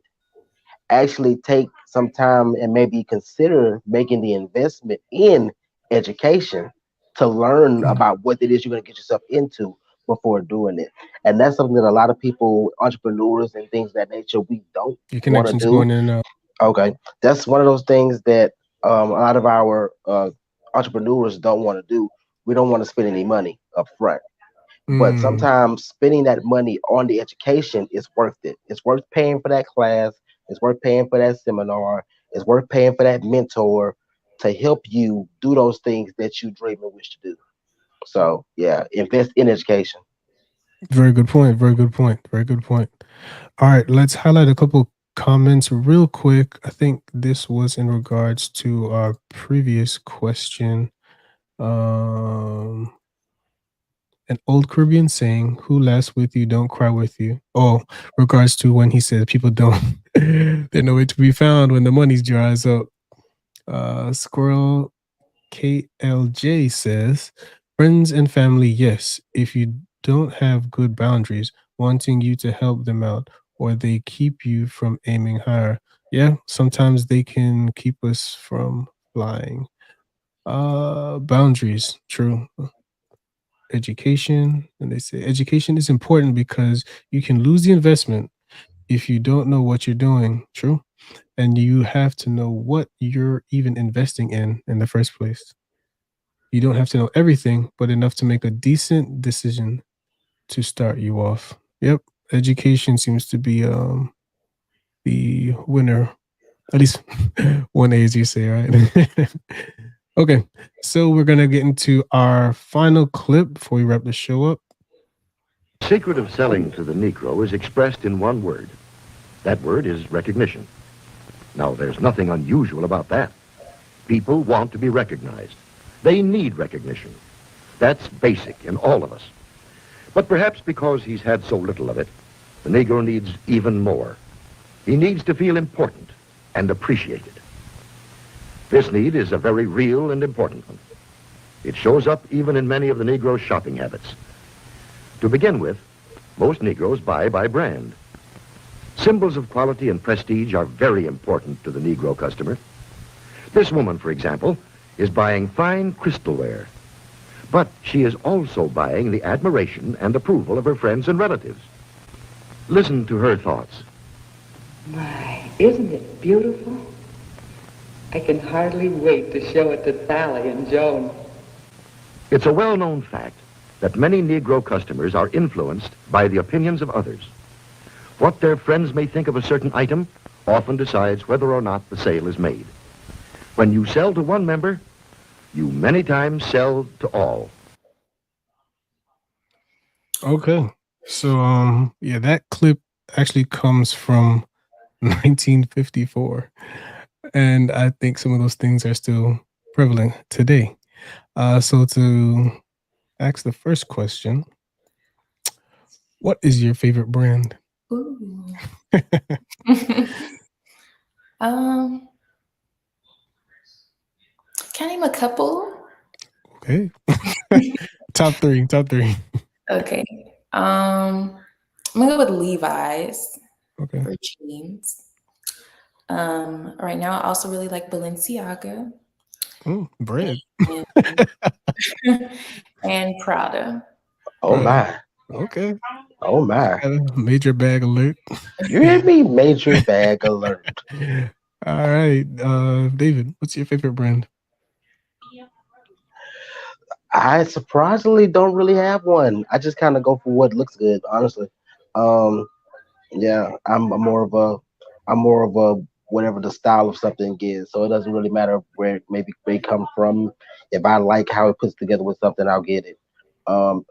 actually take some time and maybe consider making the investment in education to learn mm. about what it is you're going to get yourself into before doing it. And that's something that a lot of people, entrepreneurs and things of that nature, we don't Your want to connections do. going in and out. Okay. That's one of those things that a lot of our entrepreneurs don't want to do. We don't want to spend any money up front. But Mm, sometimes spending that money on the education is worth it. It's worth paying for that class. It's worth paying for that seminar. It's worth paying for that mentor to help you do those things that you dream and wish to do. So yeah, invest in education. very good point. Very good point. Very good point. All right, let's highlight a couple comments real quick. I think this was in regards to our previous question. Um, an old Caribbean saying, "Who laughs with you, don't cry with you." Oh, regards to when he said people don't, they're nowhere to be found when the money dries up. Squirrel KLJ says, friends and family, yes. If you don't have good boundaries, wanting you to help them out, or they keep you from aiming higher. Yeah, sometimes they can keep us from flying. Boundaries, true. Education, and they say education is important because you can lose the investment if you don't know what you're doing. True. And you have to know what you're even investing in the first place. You don't have to know everything, but enough to make a decent decision to start you off. Yep. Education seems to be the winner. At least one A, as you say, right? Okay. So we're gonna get into our final clip before we wrap the show up. The secret of selling to the Negro is expressed in one word. That word is recognition. Now, there's nothing unusual about that. People want to be recognized. They need recognition. That's basic in all of us. But perhaps because he's had so little of it, the Negro needs even more. He needs to feel important and appreciated. This need is a very real and important one. It shows up even in many of the Negro's shopping habits. To begin with, most Negroes buy by brand. Symbols of quality and prestige are very important to the Negro customer. This woman, for example, is buying fine crystalware. But she is also buying the admiration and approval of her friends and relatives. Listen to her thoughts. My, isn't it beautiful? I can hardly wait to show it to Sally and Joan. It's a well-known fact that many Negro customers are influenced by the opinions of others. What their friends may think of a certain item often decides whether or not the sale is made. When you sell to one member, you many times sell to all. Okay. So yeah, that clip actually comes from 1954. And I think some of those things are still prevalent today. So to ask the first question, what is your favorite brand? Ooh. Can I name a couple? Okay. Top three. Okay. I'm gonna go with Levi's Okay. for jeans. Right now I also really like Balenciaga Bread. and Prada. Oh my. Okay. Oh my. Major bag alert. You hear me? Major bag alert. All right. David, what's your favorite brand? I surprisingly don't really have one. I just kind of go for what looks good, honestly. Yeah, I'm more of a whatever the style of something is. So it doesn't really matter where it come from. If I like how it puts together with something, I'll get it.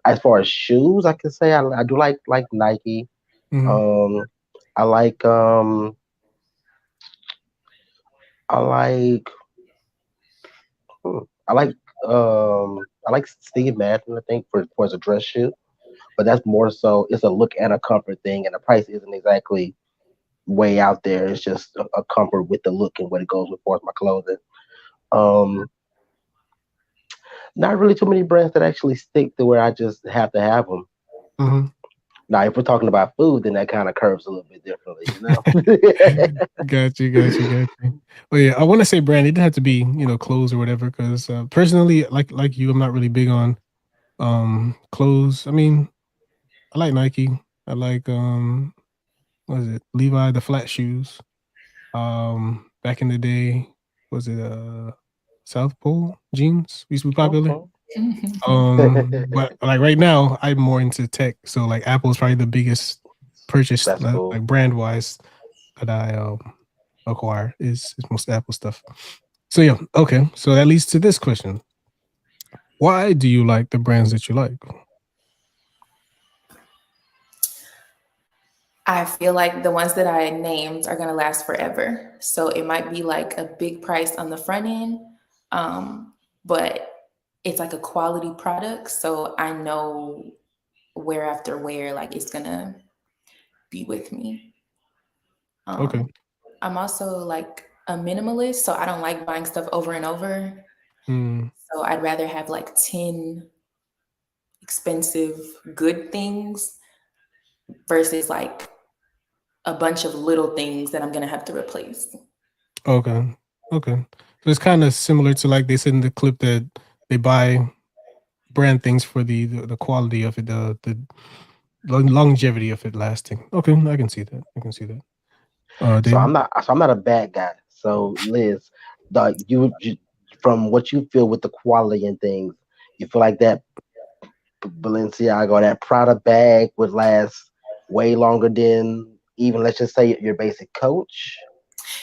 As far as shoes, I can say I do like Nike. Mhm. I like I like hmm, I like I like Steve Madden, I think, for as a dress shoe. But that's more so it's a look and a comfort thing, and the price isn't exactly way out there. It's just a comfort with the look and what it goes with for my clothing. Um, Not really too many brands that actually stick to where I just have to have them. Mhm. Now, if we're talking about food, then that kind of curves a little bit differently, you know. Got you. Well, yeah, I want to say brand. It didn't have to be, clothes or whatever. Because personally, like you, I'm not really big on clothes. I mean, I like Nike. I like what is it? Levi, the flat shoes. Back in the day, was it South Pole jeans used to be popular? Okay. But like right now, I'm more into tech. So like Apple is probably the biggest purchase, That's cool. like brand wise, that I acquire is most Apple stuff. So yeah, okay. So that leads to this question: why do you like the brands that you like? I feel like the ones that I named are going to last forever. So it might be like a big price on the front end, but it's like a quality product. So I know wear after wear, like it's going to be with me. Okay. I'm also like a minimalist, so I don't like buying stuff over and over. So I'd rather have like 10 expensive, good things versus like a bunch of little things that I'm going to have to replace. Okay. Okay. So it's kind of similar to like they said in the clip that they buy brand things for the quality of it, the longevity of it lasting. Okay, I can see that. I can see that. So David? I'm not a bad guy. So Liz, you from what you feel with the quality and things, you feel like that Balenciaga or that Prada bag would last way longer than even, let's just say, your basic Coach.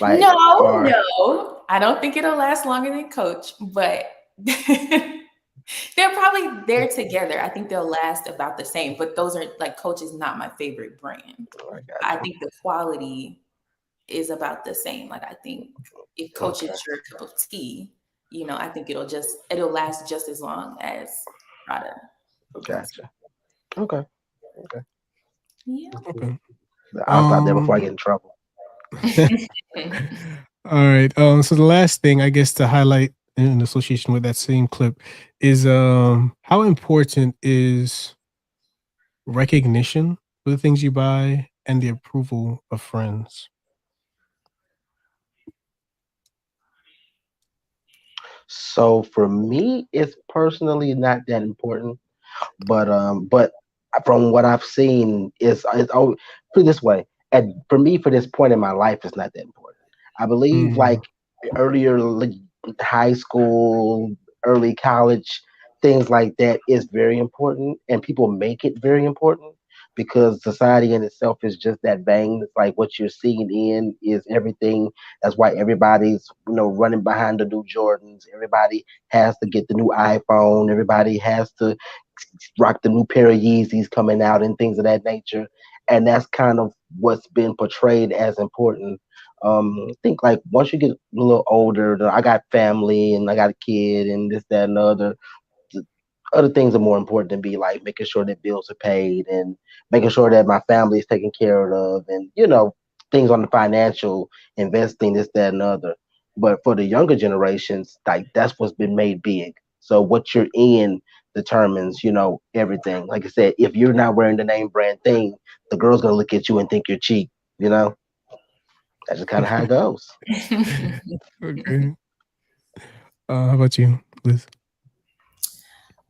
Like, No, I don't think it'll last longer than Coach, but they're probably there together. I think they'll last about the same, but those are like Coach is not my favorite brand. I think the quality is about the same. Like I think if Coach is your cup of tea, you know, I think it'll last just as long as Prada. Gotcha. Okay. Yeah. Okay. I'll stop there before I get in trouble. All right. So the last thing I guess to highlight in association with that same clip is how important is recognition for the things you buy and the approval of friends? So for me, it's personally not that important. But from what I've seen, it's always, put it this way. And for me, for this point in my life, it's not that important. I believe like earlier high school, early college, things like that is very important, and people make it very important because society in itself is just that vain. It's like what you're seeing in is everything. That's why everybody's running behind the new Jordans. Everybody has to get the new iPhone. Everybody has to rock the new pair of Yeezys coming out and things of that nature. And that's kind of what's been portrayed as important. I think like once you get a little older, I got family and I got a kid and this, that, and the other. Other things are more important than be like making sure that bills are paid and making sure that my family is taken care of and things on the financial investing, this, that, and the other. But for the younger generations, like that's what's been made big. So what you're in determines, everything. Like I said, if you're not wearing the name brand thing, the girl's gonna look at you and think you're cheap. That's just kind of how it goes. Okay. How about you, Liz?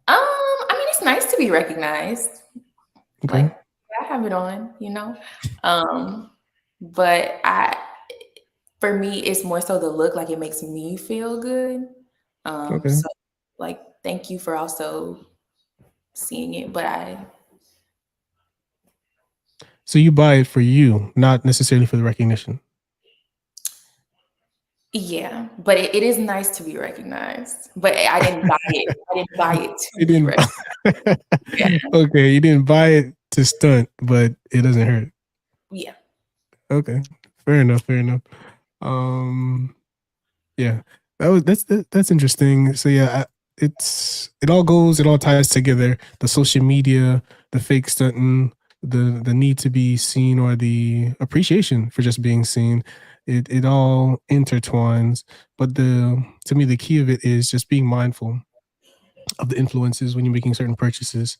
I mean, it's nice to be recognized. Okay. Like I have it on, but for me, it's more so the look. Like it makes me feel good. Okay. So like, thank you for also seeing it. But So you buy it for you, not necessarily for the recognition. yeah, but it is nice to be recognized. But I didn't buy it. I didn't buy it to be recognized. Yeah. Okay, you didn't buy it to stunt, but it doesn't hurt. Yeah. Okay, fair enough. Fair enough. Yeah, that's interesting. So yeah, it all ties together. The social media, the fake stunting, the need to be seen, or the appreciation for just being seen. It all intertwines. But to me, the key of it is just being mindful of the influences when you're making certain purchases.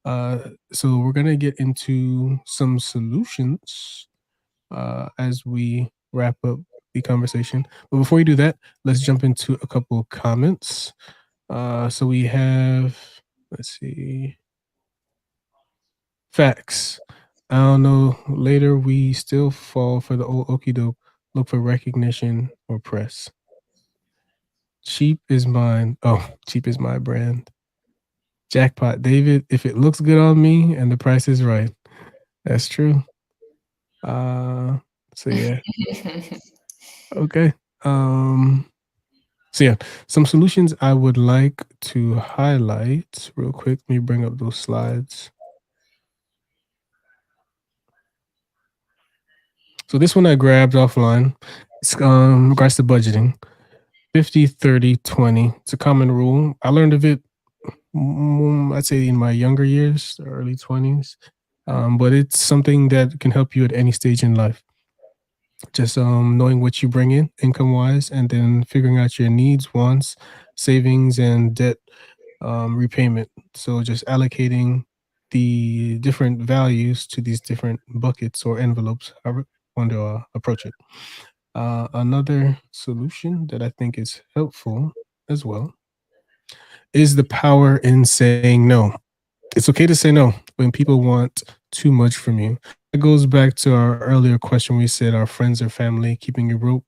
So we're gonna get into some solutions as we wrap up the conversation. But before we do that, let's jump into a couple of comments. So we have, let's see, facts. I don't know. Later, we still fall for the old okie doke. Look for recognition or press. Cheap is mine. Oh, cheap is my brand. Jackpot, David. If it looks good on me and the price is right, that's true. So yeah, okay. So yeah, some solutions I would like to highlight real quick. Let me bring up those slides. So this one I grabbed offline. It's regards to budgeting. 50, 30, 20. It's a common rule. I learned of it, I'd say in my younger years, early 20s. But it's something that can help you at any stage in life. Just knowing what you bring in income wise, and then figuring out your needs, wants, savings, and debt repayment. So just allocating the different values to these different buckets or envelopes, however you want to approach it. Another solution that I think is helpful as well is the power in saying no. It's okay to say no when people want too much from you. It goes back to our earlier question. We said our friends or family, keeping you broke,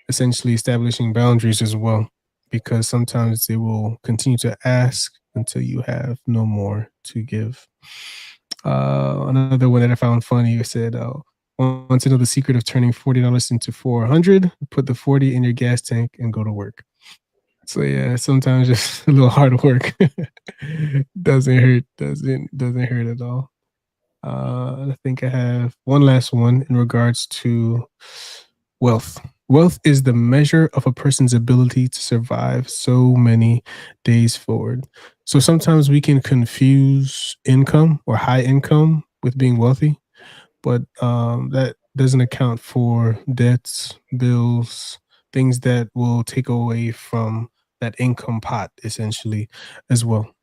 essentially establishing boundaries as well, because sometimes they will continue to ask until you have no more to give. Another one that I found funny, said, want to know the secret of turning $40 into 400? Put the 40 in your gas tank and go to work. So yeah, sometimes just a little hard work doesn't hurt. Doesn't hurt at all. I think I have one last one in regards to wealth. Wealth is the measure of a person's ability to survive so many days forward. So sometimes we can confuse income or high income with being wealthy, but that doesn't account for debts, bills, things that will take away from that income pot essentially as well.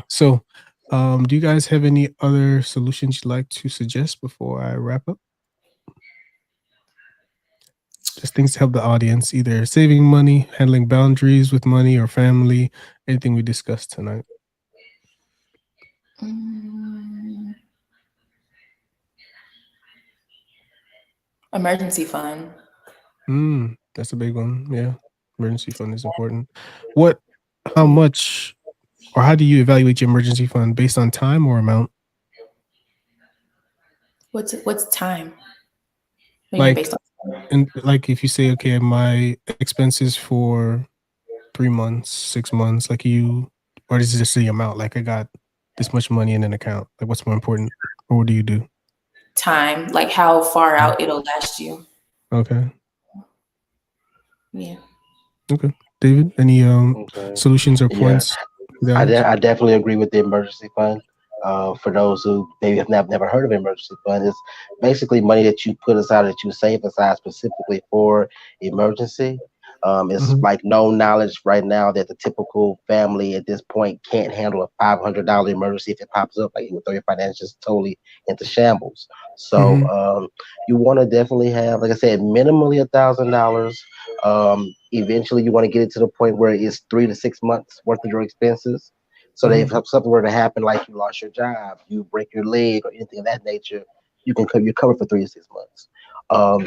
So, do you guys have any other solutions you'd like to suggest before I wrap up? Just things to help the audience, either saving money, handling boundaries with money or family, anything we discussed tonight. Emergency fund. That's a big one. Yeah, emergency fund is important. How much, or how do you evaluate your emergency fund, based on time or amount? What's time? Like, and like if you say, okay, my expenses for 3 months, 6 months, like or is it just the amount? Like, I got this much money in an account. Like, what's more important, or what do you do? Time, like how far out it'll last you. Okay. Yeah. Okay. David, any solutions or points? I definitely agree with the emergency fund. For those who maybe have never heard of emergency fund, it's basically money that you put aside, that you save aside specifically for emergency. It's like known knowledge right now that the typical family at this point can't handle a $500 emergency if it pops up. Like, it would throw your finances totally into shambles. So you want to definitely have, like I said, minimally $1,000. Eventually, you want to get it to the point where it's 3 to 6 months worth of your expenses. So that if something were to happen, like you lost your job, you break your leg, or anything of that nature, you're covered for 3 to 6 months.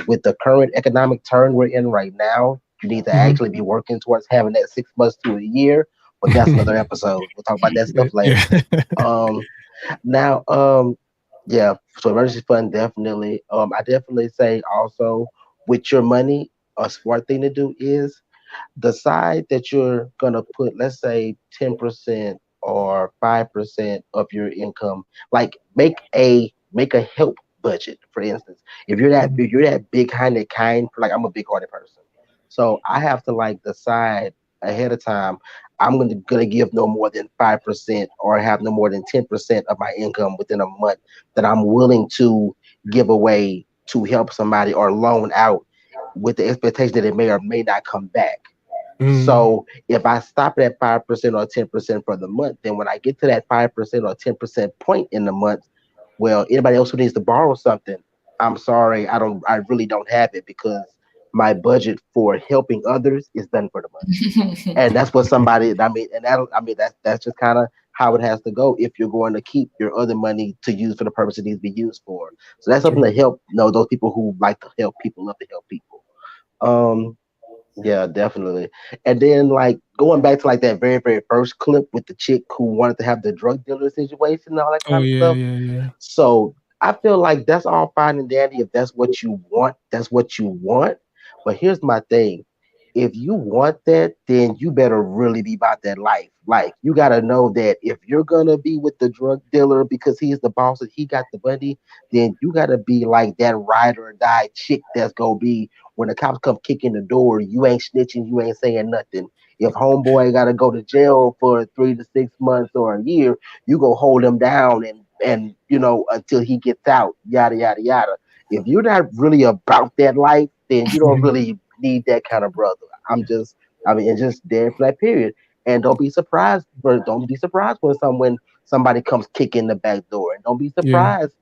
With the current economic turn we're in right now, you need to actually be working towards having that 6 months to a year. But that's another episode. We'll talk about that stuff later. Yeah. So emergency fund, definitely. I definitely say also, with your money, a smart thing to do is decide that you're gonna put, let's say, 10% or 5% of your income. Like, make a help budget. For instance, if you're that big-hearted kind, like, I'm a big-hearted person, so I have to, like, decide ahead of time. I'm gonna give no more than 5%, or have no more than 10% of my income within a month that I'm willing to give away to help somebody or loan out, with the expectation that it may or may not come back. So if I stop at 5% or 10% for the month, then when I get to that 5% or 10% point in the month, well, anybody else who needs to borrow something, I'm sorry, I really don't have it, because my budget for helping others is done for the month. And that's what somebody, that's just kind of how it has to go if you're going to keep your other money to use for the purpose it needs to be used for. So that's something to help those people who like to help people, love to help people. Yeah, definitely. And then like going back to like that very, very first clip with the chick who wanted to have the drug dealer situation and all that Oh kind of yeah, stuff. yeah, yeah. So I feel like that's all fine and dandy. If that's what you want, that's what you want. But here's my thing. If you want that, then you better really be about that life. Like you gotta know that if you're gonna be with the drug dealer because he's the boss and he got the money, then you gotta be like that ride or die chick that's gonna be when the cops come kick in the door, you ain't snitching, you ain't saying nothing. If homeboy gotta go to jail for 3 to 6 months or a year, you go hold him down and until he gets out, yada yada yada. If you're not really about that life, then you don't really need that kind of brother. I mean, it's just there for that period. And don't be surprised when somebody comes kicking the back door, and don't be Yeah. surprised,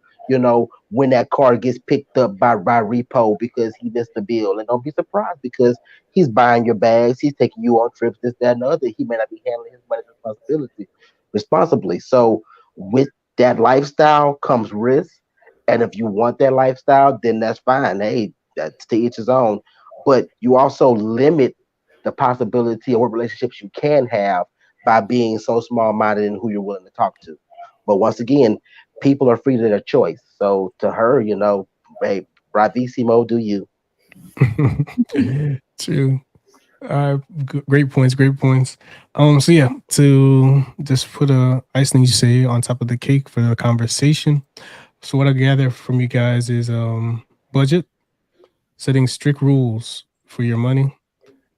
when that car gets picked up by Repo because he missed the bill, and don't be surprised because he's buying your bags, he's taking you on trips, this, that, and the other. He may not be handling his money responsibility responsibly. So with that lifestyle comes risk. And if you want that lifestyle, then that's fine. Hey, that's to each his own. But you also limit the possibility of what relationships you can have by being so small minded in who you're willing to talk to. But once again, people are free to their choice. So to her, hey, bravissimo, do you. True. Great points. Great points. So yeah, to just put a icing, you say, on top of the cake for the conversation. So what I gather from you guys is budget, setting strict rules for your money.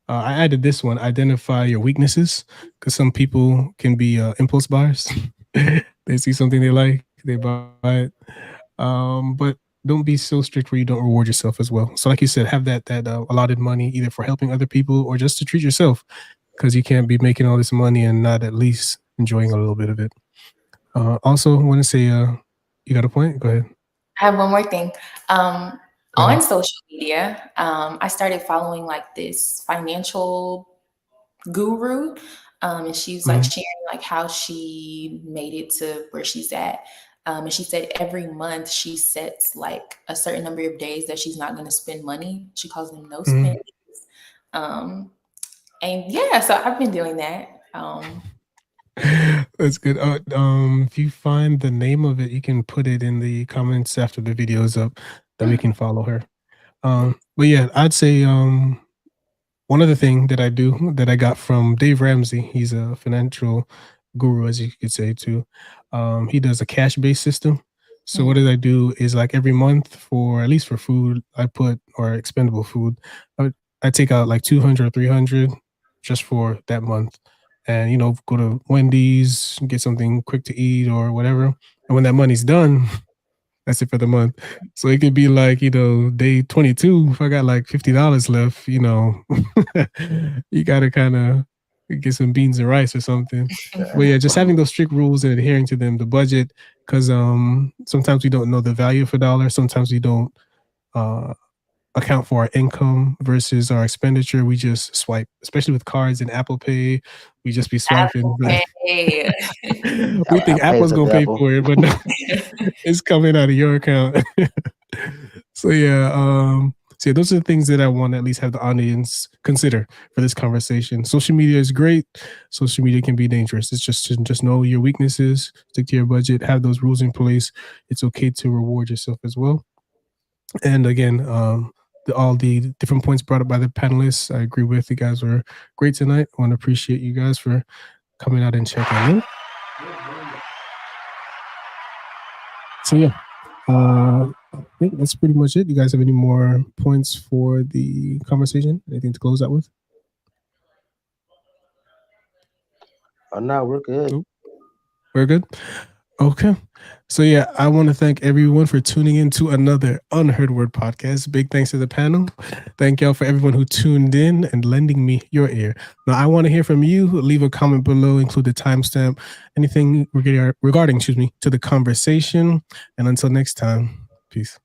I added this one: identify your weaknesses, because some people can be impulse buyers. They see something they like, they buy it. But don't be so strict where you don't reward yourself as well. So, like you said, have that allotted money either for helping other people or just to treat yourself, because you can't be making all this money and not at least enjoying a little bit of it. Also, I want to say, you got a point? Go ahead. I have one more thing. Go On ahead. social media, I started following like this financial guru, and she's like Mhm. sharing like how she made it to where she's at. And she said every month she sets like a certain number of days that she's not going to spend money. She calls them no spend Mhm. days. Um, and yeah, so I've been doing that. That's good. If you find the name of it, you can put it in the comments after the video is up, that we can follow her. But yeah, I'd say one other thing that I do that I got from Dave Ramsey. He's a financial guru, as you could say too. He does a cash based system. So what did I do is, like, every month, for at least for food, I put, or expendable food, I take out like 200 or 300 just for that month, and go to Wendy's, get something quick to eat or whatever. And when that money's done, that's it for the month. So it could be like, day 22, if I got like $50 left, you got to kind of get some beans and rice or something. But yeah, just having those strict rules and adhering to them, the budget, because sometimes we don't know the value of a dollar. Sometimes we don't uh, account for our income versus our expenditure. We just swipe, especially with cards and Apple Pay. We just be swiping. Apple Pay. We think Apple Pay's Apple's the gonna pay devil. for it, but no, it's coming out of your account. So yeah, those are the things that I want to at least have the audience consider for this conversation. Social media is great. Social media can be dangerous. It's just know your weaknesses, stick to your budget, have those rules in place. It's okay to reward yourself as well. And again, all the different points brought up by the panelists, I agree with. You guys were great tonight. I want to appreciate you guys for coming out and checking in. So yeah, I think that's pretty much it. You guys have any more points for the conversation? Anything to close out with? Oh no, we're good. Nope. We're good. Okay. So yeah, I want to thank everyone for tuning in to another Unheard Word podcast. Big thanks to the panel. Thank y'all for everyone who tuned in and lending me your ear. Now, I want to hear from you. Leave a comment below, include the timestamp, anything regarding to the conversation. And until next time, peace.